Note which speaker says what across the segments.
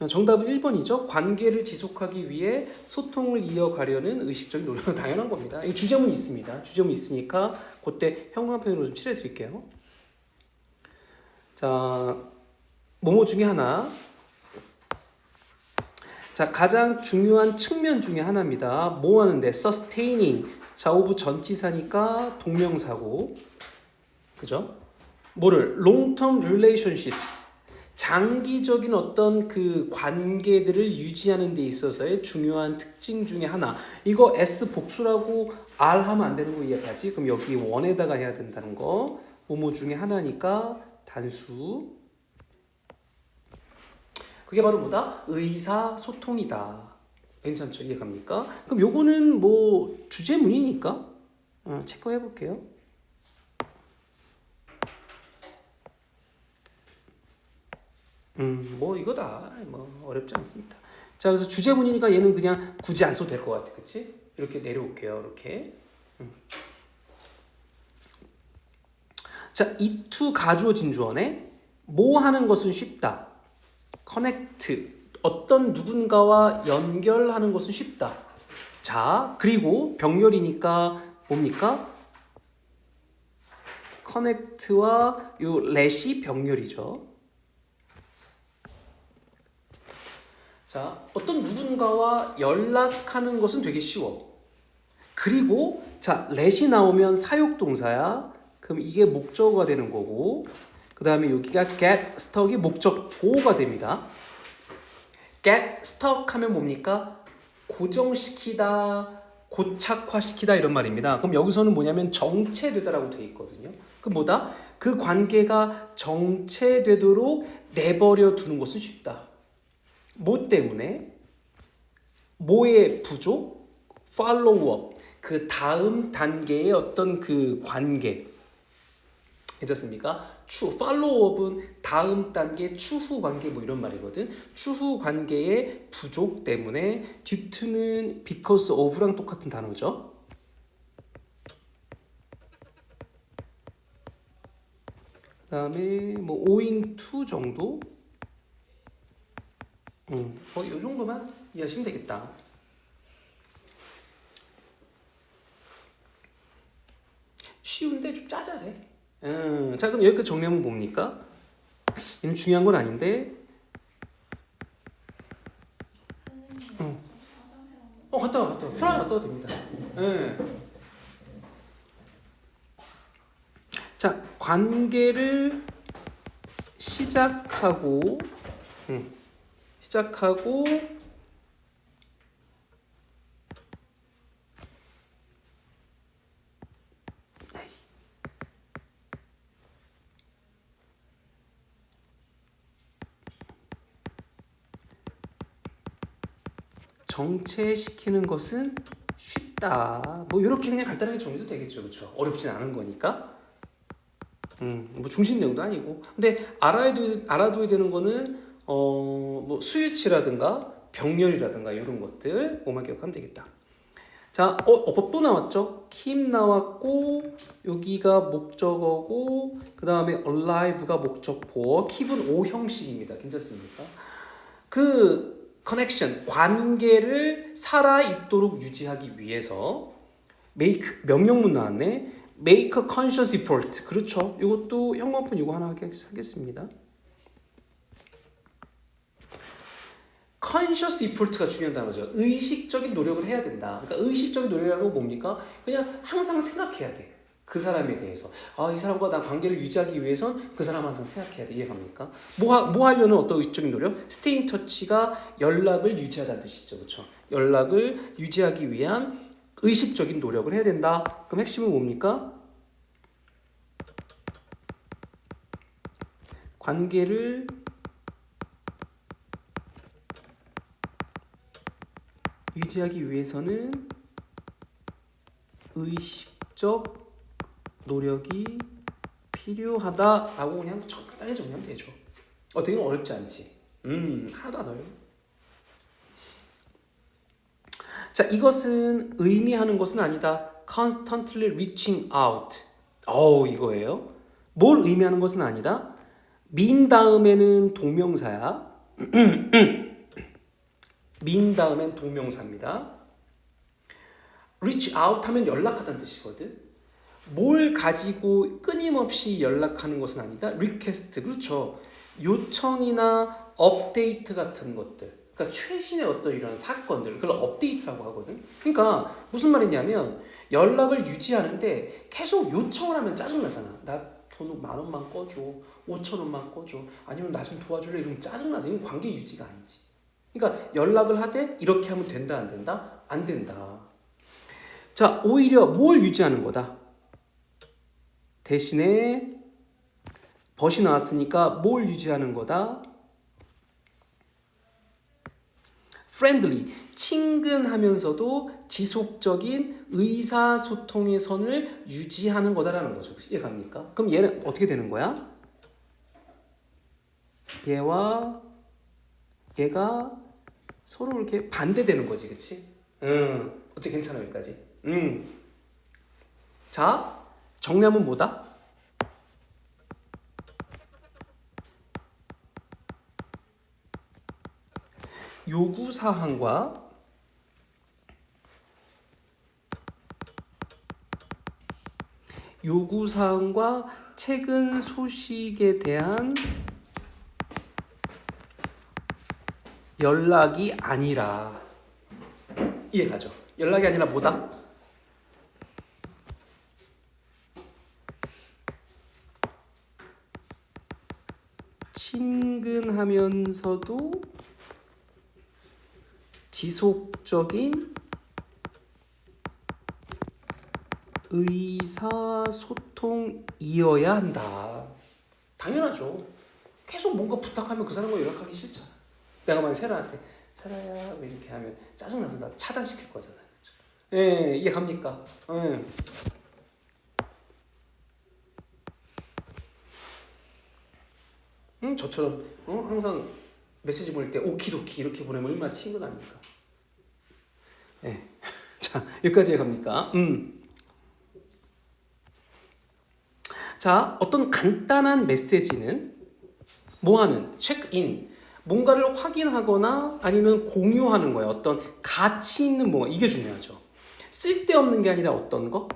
Speaker 1: 정답은 1번이죠. 관계를 지속하기 위해 소통을 이어가려는 의식적인 노력은 당연한 겁니다. 이 주제문이 있습니다. 주제문이 있으니까 그때 형광펜으로 좀 칠해드릴게요. 자, 뭐뭐 중에 하나. 자, 가장 중요한 측면 중에 하나입니다. 뭐 하는데? sustaining. 자오부 전치사니까 동명사고. 그죠? 뭐를? long-term relationships. 장기적인 어떤 그 관계들을 유지하는 데 있어서의 중요한 특징 중에 하나. 이거 S 복수라고 R 하면 안 되는 거 이해가지? 그럼 여기 원에다가 해야 된다는 거. 뭐뭐 중에 하나니까 단수. 그게 바로 뭐다? 의사소통이다. 괜찮죠? 이해갑니까? 그럼 요거는 뭐 주제문이니까 체크해 볼게요. 뭐 이거다. 뭐 어렵지 않습니다. 자, 그래서 주제문이니까 얘는 그냥 굳이 안 써도 될 것 같아. 그치? 이렇게 내려올게요. 이렇게. 자, 이 to 가주어진 주어네. 뭐 하는 것은 쉽다. connect. 어떤 누군가와 연결하는 것은 쉽다. 자, 그리고 병렬이니까 뭡니까? connect와 요 let이 병렬이죠. 자, 어떤 누군가와 연락하는 것은 되게 쉬워. 그리고 자, let이 나오면 사역동사야. 그럼 이게 목적어가 되는 거고, 그 다음에 여기가 get stuck이 목적 보호가 됩니다. get stuck 하면 뭡니까? 고정시키다, 고착화시키다 이런 말입니다. 그럼 여기서는 뭐냐면 정체되다라고 돼 있거든요. 그 뭐다? 그 관계가 정체되도록 내버려 두는 것은 쉽다. 뭐 때문에? 뭐의 부족? follow up. 그 다음 단계의 어떤 그 관계. 괜찮습니까? follow up은 다음 단계 추후 관계 뭐 이런 말이거든. 추후 관계의 부족 때문에 due to는 because of랑 똑같은 단어죠. 그 다음에 뭐 owing to 정도. 이 정도만 이해하시면 되겠다. 쉬운데 좀 짜잘해. 자, 그럼 여기까지 정리하면 뭡니까? 얘는 중요한 건 아닌데. 갔다 와. 편하게 갔다 와도 됩니다. 자, 관계를 시작하고 정체시키는 것은 쉽다. 뭐 이렇게 그냥 간단하게 정리도 되겠죠, 그렇죠? 어렵진 않은 거니까. 뭐 중심 내용도 아니고. 근데 알아둬야 되는 거는 뭐 수일치라든가 병렬이라든가 이런 것들 뭐만 기억하면 되겠다. 자, 법 또 나왔죠? keep 나왔고 여기가 목적어고 그 다음에 alive가 목적보. keep은 O 형식입니다. 괜찮습니까? 그 connection, 관계를 살아있도록 유지하기 위해서 make, 명령문 나왔네. make a conscious effort. 그렇죠. 이것도 형광펜 이거 하나 하겠습니다. conscious effort가 중요한 단어죠. 의식적인 노력을 해야 된다. 그러니까 의식적인 노력이라는 건 뭡니까? 그냥 항상 생각해야 돼. 그 사람에 대해서. 이 사람과 나 관계를 유지하기 위해선 그 사람 항상 생각해야 돼. 이해갑니까? 뭐 하려는 어떤 의식적인 노력? stay in touch가 연락을 유지하다는 뜻이죠. 그렇죠? 연락을 유지하기 위한 의식적인 노력을 해야 된다. 그럼 핵심은 뭡니까? 관계를 유지하기 위해서는 의식적 노력이 필요하다라고 그냥 간단히 정리하면 되죠. 되게 어렵지 않지. 하나도 안 어려워. 자, 이것은 의미하는 것은 아니다. constantly reaching out. 이거예요. 뭘 의미하는 것은 아니다. mean 다음에는 동명사야. mean 다음엔 동명사입니다. reach out 하면 연락하다는 뜻이거든. 뭘 가지고 끊임없이 연락하는 것은 아니다. request, 그렇죠. 요청이나 업데이트 같은 것들, 그러니까 최신의 어떤 이런 사건들, 그걸 업데이트라고 하거든. 그러니까 무슨 말이냐면 연락을 유지하는데 계속 요청을 하면 짜증나잖아. 나 돈 10,000원만 꺼줘, 5,000원만 꺼줘, 아니면 나 좀 도와줄래, 이러면 짜증나지. 이건 관계 유지가 아니지. 그러니까 연락을 하되 이렇게 하면 된다 안 된다? 안 된다. 자, 오히려 뭘 유지하는 거다? 대신에 벗이 나왔으니까 뭘 유지하는 거다? friendly, 친근하면서도 지속적인 의사소통의 선을 유지하는 거다라는 거죠. 이해갑니까? 그럼 얘는 어떻게 되는 거야? 얘와 얘가 서로 이렇게 반대되는 거지, 그치? 어떻게 괜찮아, 여기까지? 자, 정리하면 뭐다? 요구사항과 최근 소식에 대한 연락이 아니라, 이해가죠? 연락이 아니라 뭐다? 친근하면서도 지속적인 의사소통이어야 한다. 당연하죠. 계속 뭔가 부탁하면 그 사람과 연락하기 싫잖아. 내가 만약 세라한테 세라야 왜 이렇게 하면 짜증나서 나 차단시킬 거잖아. 예, 이해 갑니까? 예. 저처럼 항상 메시지 보낼 때 오키도키 이렇게 보내면 얼마나 친근합니까? 예. 자, 여기까지 갑니까? 자, 어떤 간단한 메시지는 뭐하는? 체크인, 뭔가를 확인하거나 아니면 공유하는 거예요. 어떤 가치 있는 뭔가, 이게 중요하죠. 쓸데없는 게 아니라 어떤 거?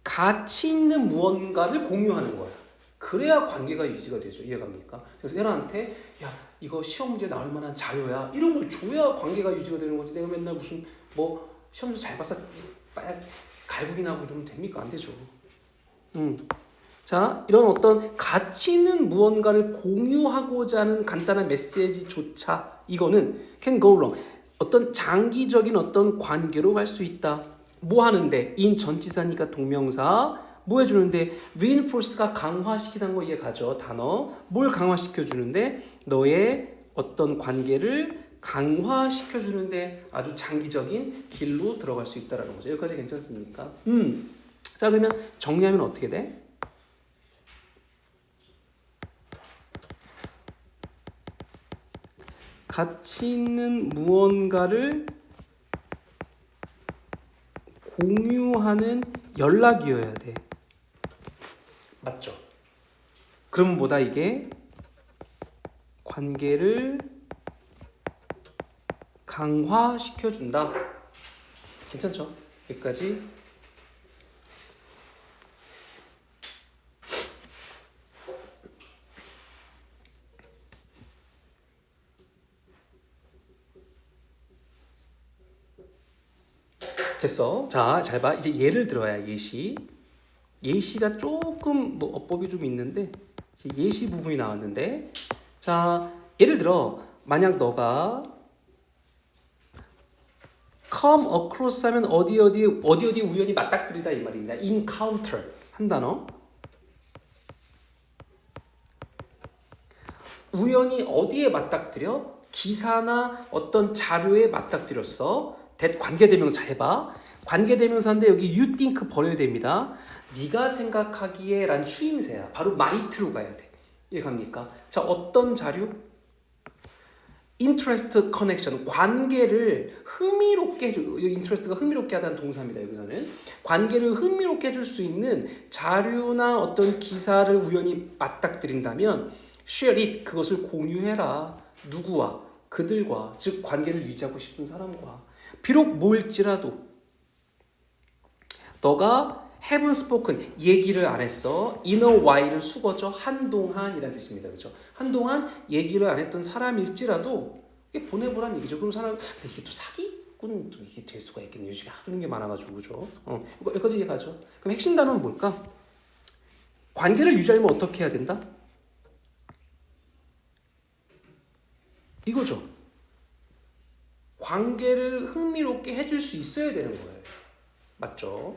Speaker 1: 가치 있는 무언가를 공유하는 거야. 그래야 관계가 유지가 되죠. 이해갑니까? 그래서 애한테 야, 이거 시험 문제 나올 만한 자료야, 이런 걸 줘야 관계가 유지가 되는 거지. 내가 맨날 무슨 뭐 시험 문제 잘 봤어 빨리 갈구기 나고 이러면 됩니까? 안 되죠. 자, 이런 어떤 가치 있는 무언가를 공유하고자 하는 간단한 메시지조차 이거는 can go wrong. 어떤 장기적인 어떤 관계로 갈 수 있다. 뭐 하는데? in 전치사니까 동명사. 뭐 해주는데? reinforce가 강화시키다는 거 이해가죠? 단어. 뭘 강화시켜주는데? 너의 어떤 관계를 강화시켜주는데 아주 장기적인 길로 들어갈 수 있다는 거죠. 여기까지 괜찮습니까? 자, 그러면 정리하면 어떻게 돼? 가치 있는 무언가를 공유하는 연락이어야 돼. 맞죠? 그러면 뭐다 이게? 관계를 강화시켜준다. 괜찮죠? 여기까지. 됐어. 자, 잘 봐. 이제 예를 들어야 예시. 예시가 조금 뭐 어법이 좀 있는데 예시 부분이 나왔는데, 자, 예를 들어 만약 너가 come across 하면 어디 우연히 맞닥뜨리다 이 말입니다. encounter 한 단어. 우연히 어디에 맞닥뜨려? 기사나 어떤 자료에 맞닥뜨렸어. 관계대명사 해봐. 관계대명사인데 여기 you think 버려야 됩니다. 네가 생각하기에 란 추임새야. 바로 might로 가야 돼. 이해갑니까? 자, 어떤 자료? interest connection, 관계를 흥미롭게 해줘. interest가 흥미롭게 하다는 동사입니다. 여기서는 관계를 흥미롭게 해줄 수 있는 자료나 어떤 기사를 우연히 맞닥뜨린다면 share it, 그것을 공유해라. 누구와? 그들과, 즉 관계를 유지하고 싶은 사람과, 비록 모일지라도 너가 haven't spoken, 얘기를 안 했어. in a while을 수거죠. 한동안이라는 뜻입니다. 그렇죠? 한동안 얘기를 안 했던 사람일지라도 이게 보내보란 얘기죠. 그럼 사람, 근데 이게 또 사기꾼도 이게 될 수가 있겠네요. 요즘에 하도 이런 게 많아가지고, 그죠? 여기까지 이해가죠? 그럼 핵심 단어는 뭘까? 관계를 유지하려면 어떻게 해야 된다? 이거죠. 관계를 흥미롭게 해줄 수 있어야 되는 거예요. 맞죠?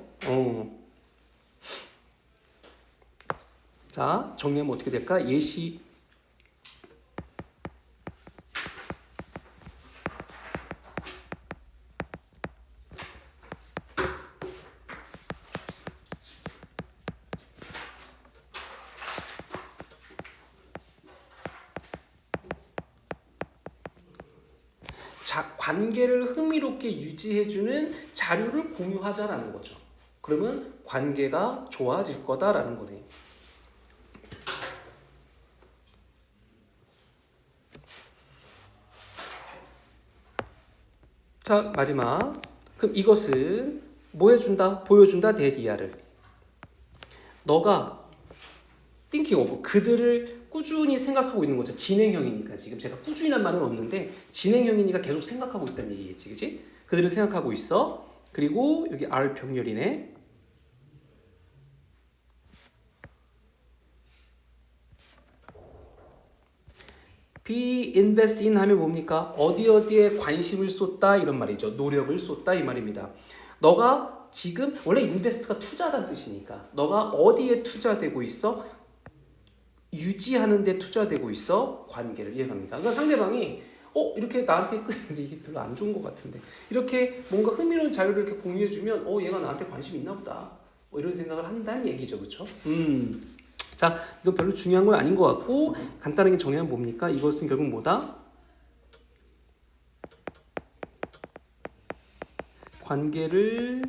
Speaker 1: 자, 정리하면 어떻게 될까? 예시. 관계를 흥미롭게 유지해주는 자료를 공유하자라는 거죠. 그러면 관계가 좋아질 거다라는 거네. 자, 마지막. 그럼 이것은 뭐 해준다? 보여준다, 데디아를. 너가 thinking of, 그들을 꾸준히 생각하고 있는 거죠. 진행형이니까. 지금 제가 꾸준히란 말은 없는데 진행형이니까 계속 생각하고 있다는 얘기겠지, 그치? 그들을 생각하고 있어. 그리고 여기 R 병렬이네. be invest in 하면 뭡니까? 어디에 관심을 쏟다 이런 말이죠. 노력을 쏟다 이 말입니다. 너가 지금 원래 invest가 투자라는 뜻이니까 너가 어디에 투자되고 있어? 유지하는 데 투자되고 있어. 관계를 이해갑니다. 그러니까 상대방이 이렇게 나한테 근데 이게 별로 안 좋은 것 같은데 이렇게 뭔가 흥미로운 자료를 이렇게 공유해주면 얘가 나한테 관심 있나 보다. 이런 생각을 한다는 얘기죠, 그렇죠? 자, 이건 별로 중요한 건 아닌 것 같고 간단하게 정리하면 뭡니까? 이것은 결국 뭐다? 관계를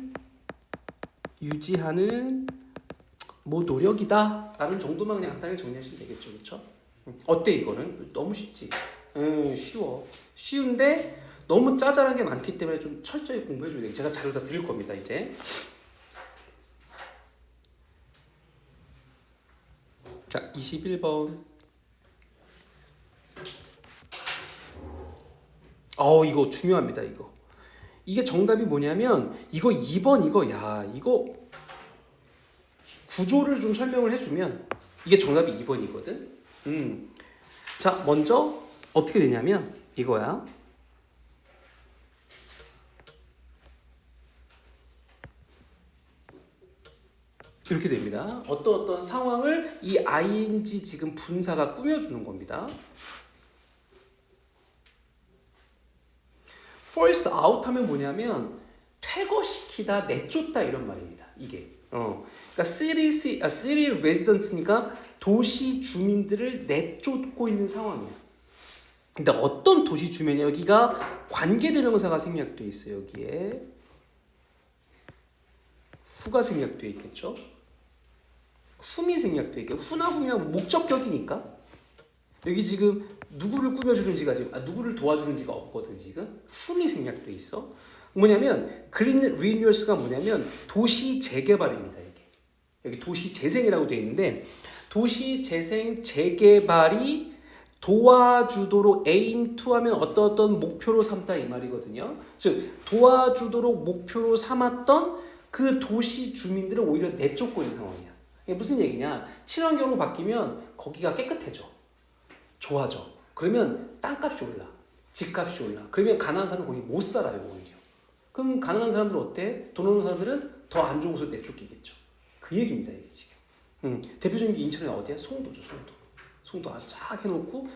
Speaker 1: 유지하는 뭐 노력이다 라는 정도만 그냥 간단하게 정리하시면 되겠죠, 그렇죠? 어때 이거는? 너무 쉽지? 쉬워. 쉬운데 너무 짜잘한 게 많기 때문에 좀 철저히 공부해줘야 돼요. 제가 자료 다 드릴 겁니다 이제. 자, 21번. 이거 중요합니다. 이게 정답이 뭐냐면 이거 2번 이거 구조를 좀 설명을 해주면 이게 정답이 2번이거든. 자, 먼저 어떻게 되냐면 이거야. 이렇게 됩니다. 어떤 상황을 이 ing 지금 분사가 꾸며주는 겁니다. force out 하면 뭐냐면 퇴거시키다, 내쫓다 이런 말입니다. 이게. 그러니까 city residents니까 도시 주민들을 내쫓고 있는 상황이야. 근데 어떤 도시 주민이 여기가 관계대명사가 생략되어 있어요. 여기에 후가 생략되어 있겠죠. 훔이 생략되어 있겠죠. 후나 훔이랑 목적격이니까 여기 지금 누구를 꾸며주는지가 지금 누구를 도와주는지가 없거든. 지금 훔이 생략되어 있어. 뭐냐면 그린 리뉴얼스가 뭐냐면 도시 재개발입니다. 이게 여기 도시 재생이라고 되어 있는데 도시 재생 재개발이 도와주도록 aim to 하면 어떤 목표로 삼다 이 말이거든요. 즉 도와주도록 목표로 삼았던 그 도시 주민들을 오히려 내쫓고 있는 상황이야. 이게 무슨 얘기냐? 친환경으로 바뀌면 거기가 깨끗해져, 좋아져. 그러면 땅값이 올라, 집값이 올라. 그러면 가난한 사람은 거기 못 살아요 오히려. 그럼 가난한 사람들은 어때? 돈 없는 사람들은 더 안 좋은 곳을 내쫓기겠죠. 그 얘기입니다 이게 지금. 대표적인 게 인천에 어디야? 송도죠. 송도 아주 쫙 해놓고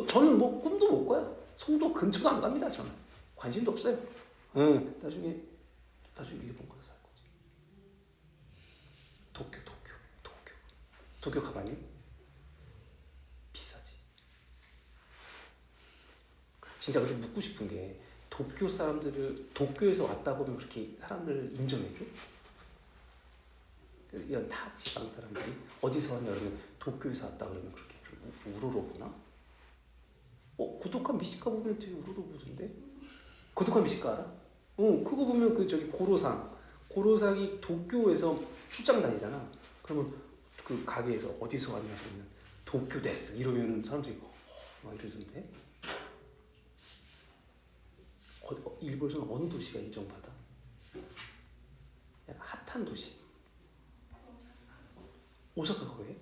Speaker 1: 저는 꿈도 못 꿔요. 송도 근처도 안 갑니다. 저는 관심도 없어요. 나중에 일본 가서 살 거지. 도쿄 가봐니? 비싸지. 진짜 그렇게 묻고 싶은 게 도쿄 사람들을 도쿄에서 왔다 보면 그렇게 사람들을 인정해줘? 이런 타 지방 사람들이 어디서 왔냐 그러면 도쿄에서 왔다 그러면 그렇게 좀 우러러보나? 고독한 미식가 보면 되게 우러러 보던데. 고독한 미식가 알아? 그거 보면 그 저기 고로상이 도쿄에서 출장 다니잖아. 그러면 그 가게에서 어디서 왔냐 그러면 도쿄 데스 이러면 사람들이 막 이러던데. 일본에서는 어느 도시가 인정받아? 약간 핫한 도시. 오사카가 왜?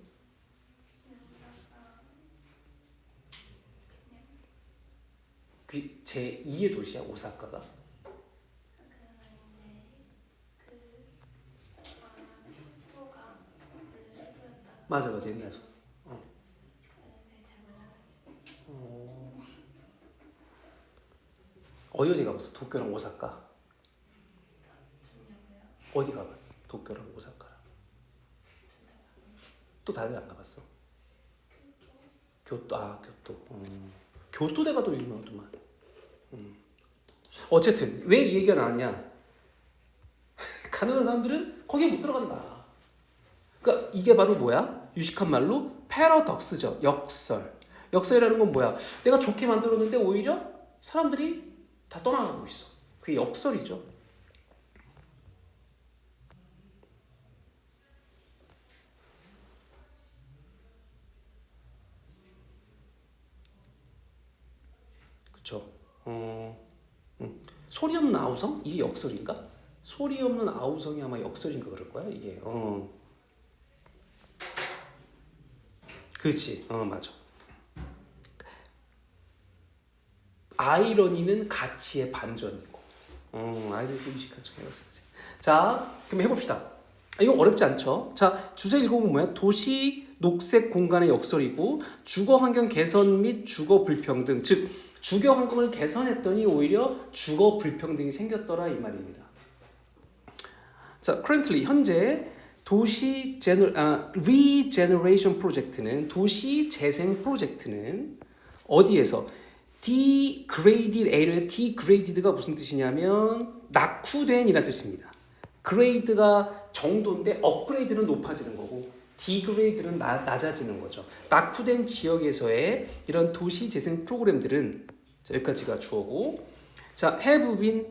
Speaker 1: 그 제2의 도시야 오사카가? 맞아 옛날 소. 어디 가봤어? 도쿄랑 오사카. 어디 가봤어? 도쿄랑 오사카랑. 또 다른 데 안 가봤어? 교토. 교토대가 더 유명하더만. 어쨌든 왜 이 얘기가 나왔냐? 가난한 사람들은 거기에 못 들어간다. 그러니까 이게 바로 뭐야? 유식한 말로 패러독스죠. 역설이라는 건 뭐야? 내가 좋게 만들었는데 오히려 사람들이 다 떠나가고 있어. 그게 역설이죠. 그쵸? 소리 없는 아우성? 이게 역설인가? 소리 없는 아우성이 아마 역설인가 그럴 거야 이게. 그렇지. 맞아. 아이러니는 가치의 반전이고. 아이들도 의식한 척 해봤어요. 자, 그럼 해봅시다. 이거 어렵지 않죠? 자, 주제 읽어보면 뭐야? 도시 녹색 공간의 역설이고 주거 환경 개선 및 주거 불평등. 즉 주거 환경을 개선했더니 오히려 주거 불평등이 생겼더라 이 말입니다. 자, currently 현재 도시 regeneration 프로젝트는 도시 재생 프로젝트는 어디에서 degraded area, degraded가 무슨 뜻이냐면 낙후된이라는 뜻입니다. grade가 정도인데 업그레이드는 높아지는 거고 degrade는 낮아지는 거죠. 낙후된 지역에서의 이런 도시 재생 프로그램들은 여기까지가 주어고 자, have been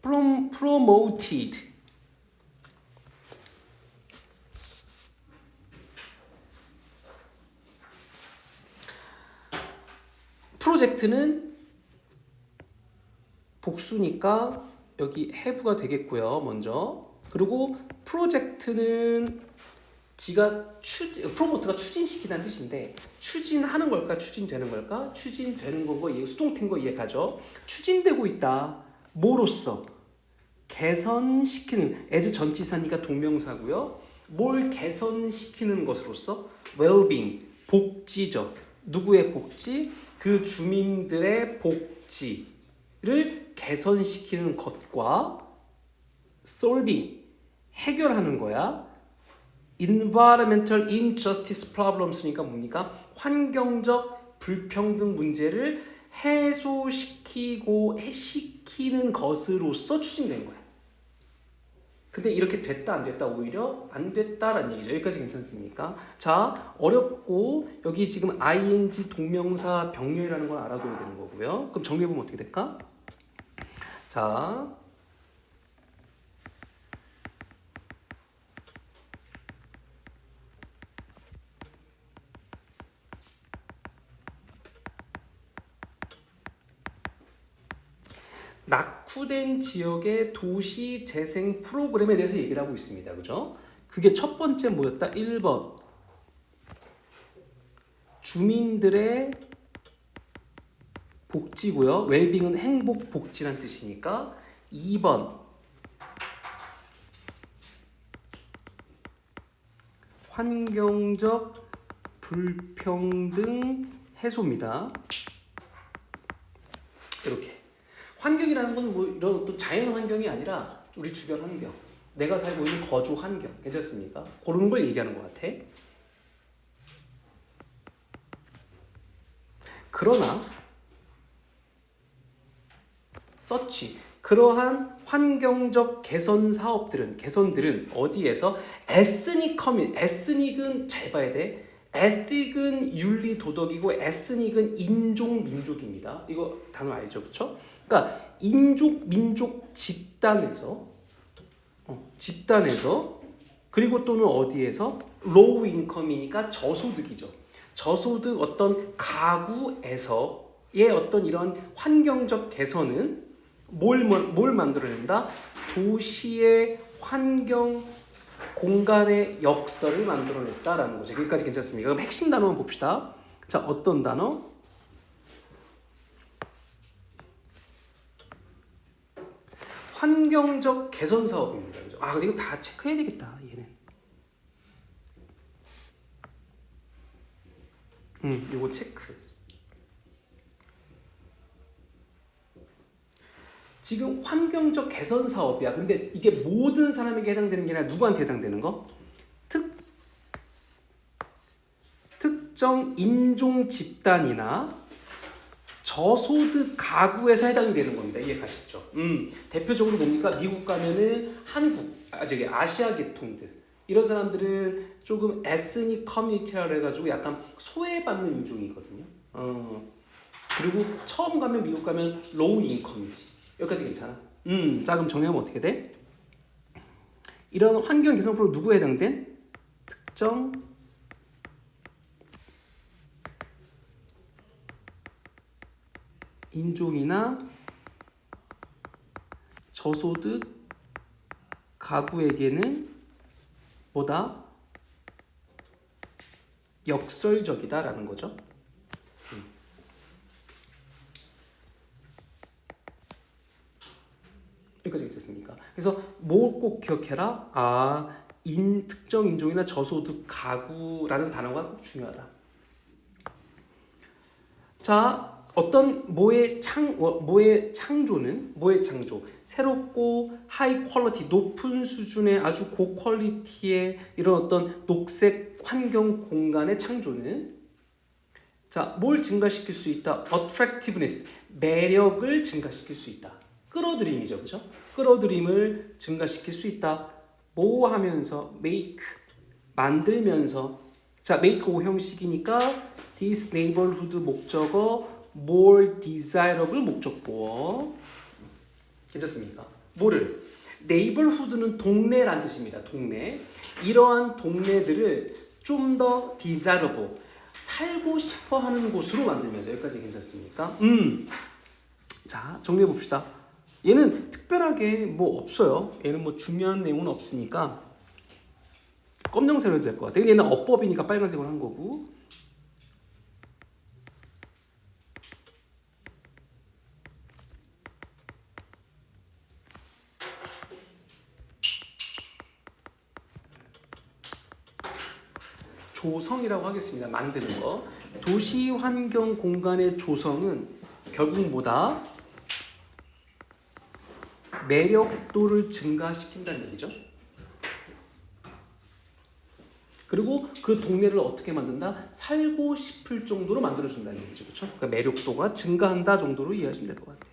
Speaker 1: promoted 프로젝트는 복수니까 여기 have가 되겠고요. 먼저 그리고 프로젝트는 프로모트가 추진시키다는 뜻인데 추진하는 걸까 추진되는 걸까? 추진되는 거고 이해 수동태인 거 이해가죠. 추진되고 있다. 뭐로써? 개선시키는 as 전치사니까 동명사고요. 뭘 개선시키는 것으로서? well-being 복지죠. 누구의 복지? 그 주민들의 복지를 개선시키는 것과 solving 해결하는 거야. environmental injustice problems니까 뭡니까? 환경적 불평등 문제를 해소시키는 것으로서 추진된 거야. 근데 이렇게 됐다 안 됐다 오히려 안 됐다라는 얘기죠. 여기까지 괜찮습니까? 자, 어렵고 여기 지금 ing 동명사 병렬이라는 걸 알아둬야 되는 거고요. 그럼 정리해보면 어떻게 될까? 자, 낙후된 지역의 도시 재생 프로그램에 대해서 얘기를 하고 있습니다. 그죠? 그게 첫 번째 뭐였다? 1번. 주민들의 복지고요. 웰빙은 행복, 복지란 뜻이니까 2번. 환경적 불평등 해소입니다. 이렇게. 환경이라는 건 뭐 이런 또 자연 환경이 아니라 우리 주변 환경, 내가 살고 있는 거주 환경, 괜찮습니까? 그런 걸 얘기하는 것 같아. 그러나 그러한 환경적 개선들은 어디에서 에스닉은 잘 봐야 돼. 에틱은 윤리 도덕이고 에스닉은 인종 민족입니다. 이거 단어 알죠, 그렇죠? 그러니까 인족 민족 집단에서 그리고 또는 어디에서 로우 인컴이니까 저소득이죠. 저소득 어떤 가구에서의 어떤 이런 환경적 개선은 뭘 만들어낸다? 도시의 환경 공간의 역설을 만들어냈다라는 거죠. 여기까지 괜찮습니까? 그럼 핵심 단어만 봅시다. 자, 어떤 단어? 환경적 개선 사업입니다. 그죠? 아, 근데 이거 다 체크해야 되겠다. 얘는. 이거 체크. 지금 환경적 개선 사업이야. 근데 이게 모든 사람에게 해당되는 게 아니라 누구한테 해당되는 거? 특정 인종 집단이나 저소득 가구에서 해당이 되는 겁니다. 이해가시죠? 대표적으로 뭡니까? 미국 가면은 아시아 계통들 이런 사람들은 조금 에스닉 커뮤니티라 해가지고 약간 소외받는 인종이거든요. 그리고 처음 가면 미국 가면 로우 인컴이지. 여기까지 괜찮아? 자, 그럼 정리하면 어떻게 돼? 이런 환경 개선 프로그램 누구에 해당된? 특정 인종이나 저소득 가구에게는 뭐다? 역설적이다라는 거죠. 여기까지 괜찮습니까? 그래서 뭘 꼭 기억해라? 특정 인종이나 저소득 가구라는 단어가 꼭 중요하다. 자, 어떤 뭐의 창조 새롭고 하이 퀄리티 높은 수준의 아주 고퀄리티의 이런 어떤 녹색 환경 공간의 창조는 자, 뭘 증가시킬 수 있다? attractiveness 매력을 증가시킬 수 있다. 끌어들임이죠, 그죠? 끌어들임을 증가시킬 수 있다. 뭐 하면서 make 만들면서 자, make 오형식이니까 this neighborhood 목적어 more desirable 목적보어 괜찮습니까? 뭐를? neighborhood는 동네란 뜻입니다. 동네. 이러한 동네들을 좀 더 desirable 살고 싶어 하는 곳으로 만들면서 여기까지 괜찮습니까? 자, 정리해 봅시다. 얘는 특별하게 뭐 없어요. 얘는 뭐 중요한 내용은 없으니까 검정색으로 해도 될 것 같아요. 얘는 어법이니까 빨간색으로 한 거고. 조성이라고 하겠습니다. 만드는 거. 도시 환경 공간의 조성은 결국 뭐다? 매력도를 증가시킨다는 얘기죠. 그리고 그 동네를 어떻게 만든다? 살고 싶을 정도로 만들어준다는 얘기죠. 그렇죠? 그러니까 매력도가 증가한다 정도로 이해하시면 될 것 같아요.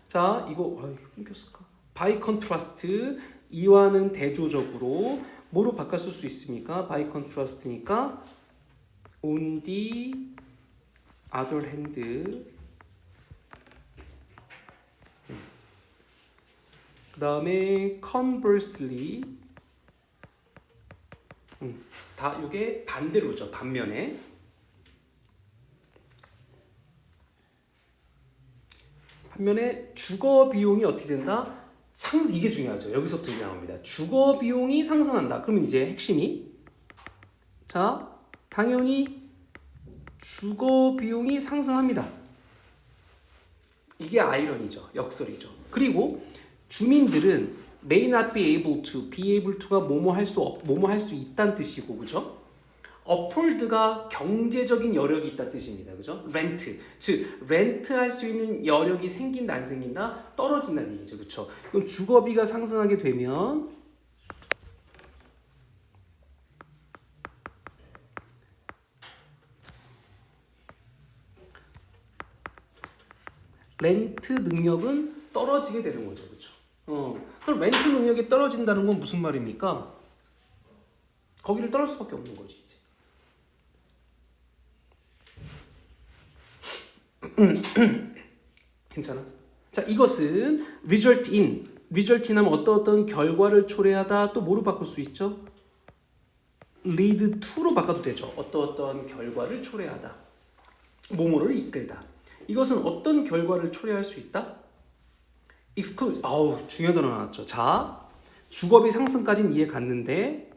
Speaker 1: 자, 이거 끊겼을까? 바이 컨트라스트 이와는 대조적으로 뭐로 바꿔 쓸 수 있습니까? 바이 컨트라스트니까 on the other hand 그 다음에 conversely 다 이게 반대로죠. 반면에 주거 비용이 어떻게 된다? 이게 중요하죠. 여기서부터 이제 나옵니다. 주거 비용이 상승한다. 그러면 이제 핵심이 자, 당연히 주거 비용이 상승합니다. 이게 아이러니죠. 역설이죠. 그리고 주민들은 may not be able to가 뭐뭐 할 수 있다는 뜻이고, 그죠? afford가 경제적인 여력이 있다는 뜻입니다. 그죠? rent, 즉 렌트 할 수 있는 여력이 생긴다 안 생긴다? 떨어진다는 얘기죠. 그렇죠? 그럼 주거비가 상승하게 되면 렌트 능력은 떨어지게 되는 거죠. 그렇죠? 그럼 렌트 능력이 떨어진다는 건 무슨 말입니까? 거기를 떠날 수밖에 없는 거지 이제. 괜찮아? 자, 이것은 result in 하면 어떤 결과를 초래하다. 또 뭐로 바꿀 수 있죠? lead to로 바꿔도 되죠. 어떤 결과를 초래하다. 뭐뭐를 이끌다. 이것은 어떤 결과를 초래할 수 있다? exclude. 중요한 단어 나왔죠. 자, 주거비 상승까지는 이해 갔는데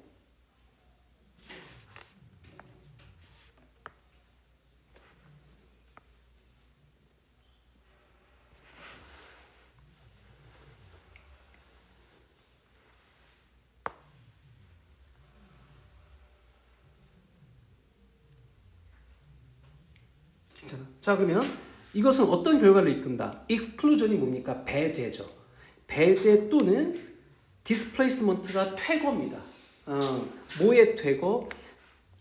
Speaker 1: 괜찮아. 자, 그러면 이것은 어떤 결과를 이끈다? exclusion이 뭡니까? 배제죠. 배제 또는 displacement가 퇴거입니다. 뭐의 퇴거?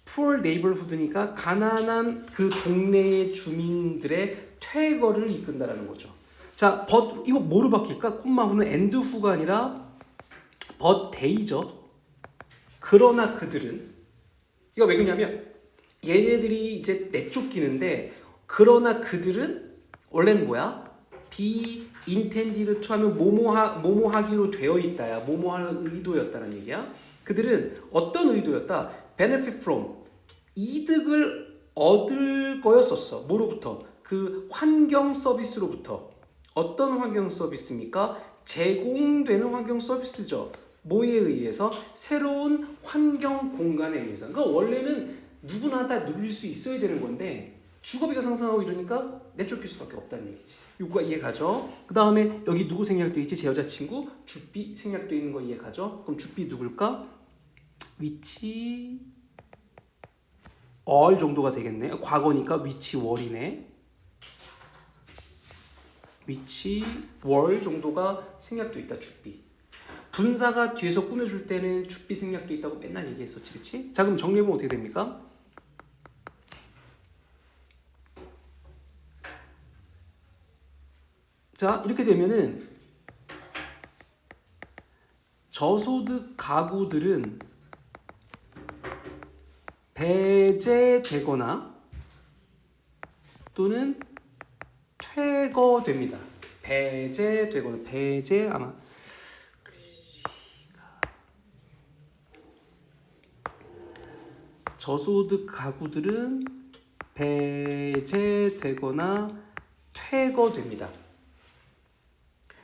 Speaker 1: poor neighborhood니까 가난한 그 동네의 주민들의 퇴거를 이끈다라는 거죠. 자, but 이거 뭐로 바뀔까? 콤마 후는 and who가 아니라 but they죠. 그러나 그들은 이거 왜 그러냐면 얘네들이 이제 내쫓기는데 그러나 그들은 원래는 뭐야? be intended to 하면 뭐뭐 하기로 되어 있다야. 뭐뭐 할 의도였다는 얘기야. 그들은 어떤 의도였다? benefit from 이득을 얻을 거였었어. 뭐로부터? 그 환경 서비스로부터. 어떤 환경 서비스입니까? 제공되는 환경 서비스죠. 뭐에 의해서? 새로운 환경 공간에 의해서. 그러니까 원래는 누구나 다 누릴 수 있어야 되는 건데 주거비가 상승하고 이러니까 내쫓길 수밖에 없다는 얘기지. 이거 이해가죠? 그 다음에 여기 누구 생략돼 있지? 제 여자친구 주비 생략돼 있는 거 이해가죠? 그럼 주비 누굴까? 위치 all 정도가 되겠네. 과거니까 위치 월이네. 위치 월 정도가 생략돼 있다. 주비. 분사가 뒤에서 꾸며줄 때는 주비 생략돼 있다고 맨날 얘기했었지, 그치? 자, 그럼 정리해보면 어떻게 됩니까? 자, 이렇게 되면은 저소득 가구들은 배제되거나 또는 퇴거됩니다. 배제되거나 배제 아마 저소득 가구들은 배제되거나 퇴거됩니다.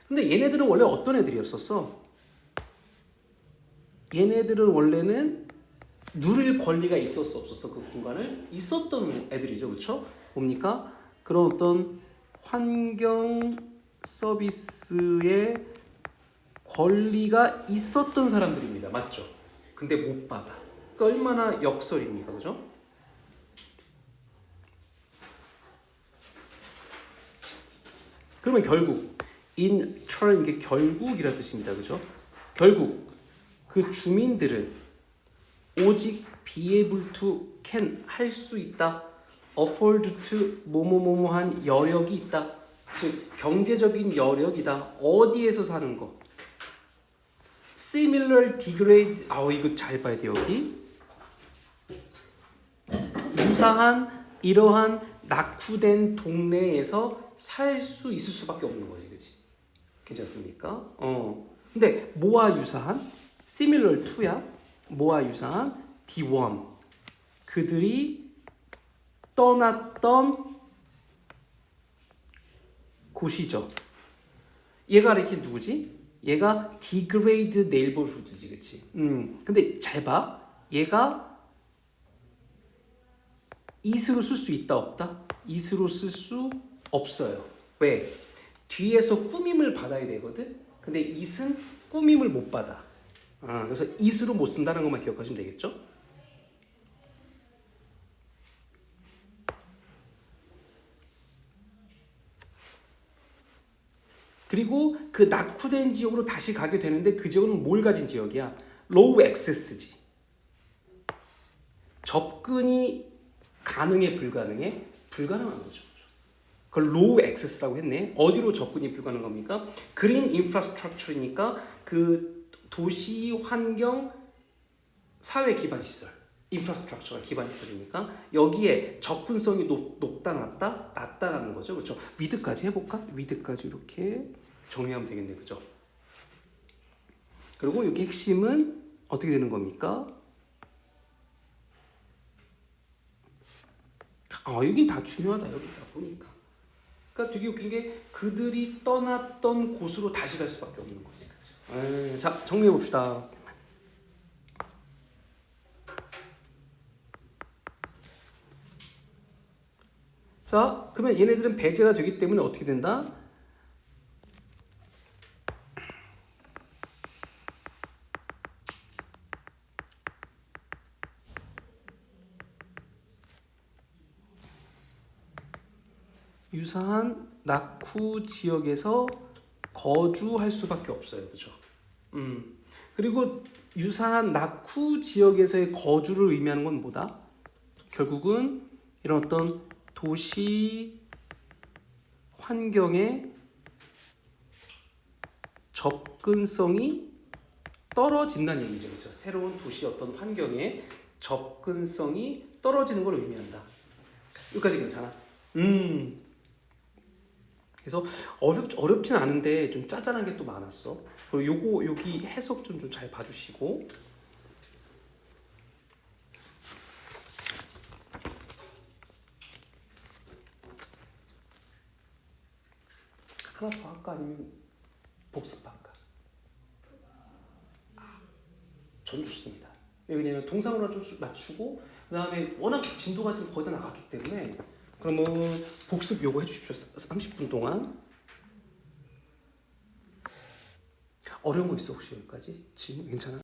Speaker 1: 근데 얘네들은 원래 어떤 애들이었었어? 얘네들은 원래는 누릴 권리가 있었어 없었어? 그 공간을 있었던 애들이죠, 그렇죠? 뭡니까? 그런 어떤 환경 서비스의 권리가 있었던 사람들입니다, 맞죠? 근데 못 받아. 그러니까 얼마나 역설입니까, 그죠? 그러면 결국 in turn 이게 결국이라는 뜻입니다, 그죠? 결국 그 주민들은 오직 be able to can 할 수 있다, afford to 뭐뭐뭐뭐한 여력이 있다, 즉 경제적인 여력이다. 어디에서 사는 거? similar degrade 이거 잘 봐야 돼. 여기 유사한 이러한 낙후된 동네에서 살 수 있을 수밖에 없는 거지, 그렇지? 괜찮습니까? 근데 뭐와 유사한? similar to야. 뭐와 유사한? D1 그들이 떠났던 곳이죠. 얘가 이렇게 누구지? 얘가 degrade neighborhood지, 그렇지? 근데 잘 봐. 얘가 is로 쓸 수 있다 없다? is로 쓸 수 없어요. 왜? 뒤에서 꾸밈을 받아야 되거든. 근데 it은 꾸밈을 못 받아. 그래서 it으로 못 쓴다는 것만 기억하시면 되겠죠? 그리고 그 낙후된 지역으로 다시 가게 되는데 그 지역은 뭘 가진 지역이야? low access지. 접근이 가능해 불가능해? 불가능한 거죠. 그걸 low access라고 했네. 어디로 접근이 불가능한 겁니까? green infrastructure니까 그 도시 환경 사회 기반 시설, 인프라스트럭처가 기반 시설이니까 여기에 접근성이 높다, 낮다, 낮다라는 거죠, 그렇죠? 위드까지 해볼까? 위드까지 이렇게 정리하면 되겠네, 그죠? 그리고 여기 핵심은 어떻게 되는 겁니까? 여긴 다 중요하다, 여기다 보니까. 그러니까 되게 웃긴 게 그들이 떠났던 곳으로 다시 갈 수밖에 없는 거지, 그렇죠? 자, 정리해 봅시다. 자, 그러면 얘네들은 배제가 되기 때문에 어떻게 된다? 유사한 낙후 지역에서 거주할 수밖에 없어요, 그렇죠? 그리고 유사한 낙후 지역에서의 거주를 의미하는 건 뭐다? 결국은 이런 어떤 도시 환경의 접근성이 떨어진다는 얘기죠, 그렇죠? 새로운 도시 어떤 환경의 접근성이 떨어지는 걸 의미한다. 여기까지 괜찮아? 그래서 어렵진 않은데 좀 짜잘한 게 또 많았어. 그리고 여기 해석 좀 잘 봐주시고. 하나 더 할까 아니면 복습할까? 전 좋습니다. 왜냐면 동사문화 좀 맞추고 그 다음에 워낙 진도가 지금 거의 다 나갔기 때문에 그러면 복습 요거 해주십시오. 30분 동안. 어려운 거 있어 혹시 여기까지? 질문 괜찮아?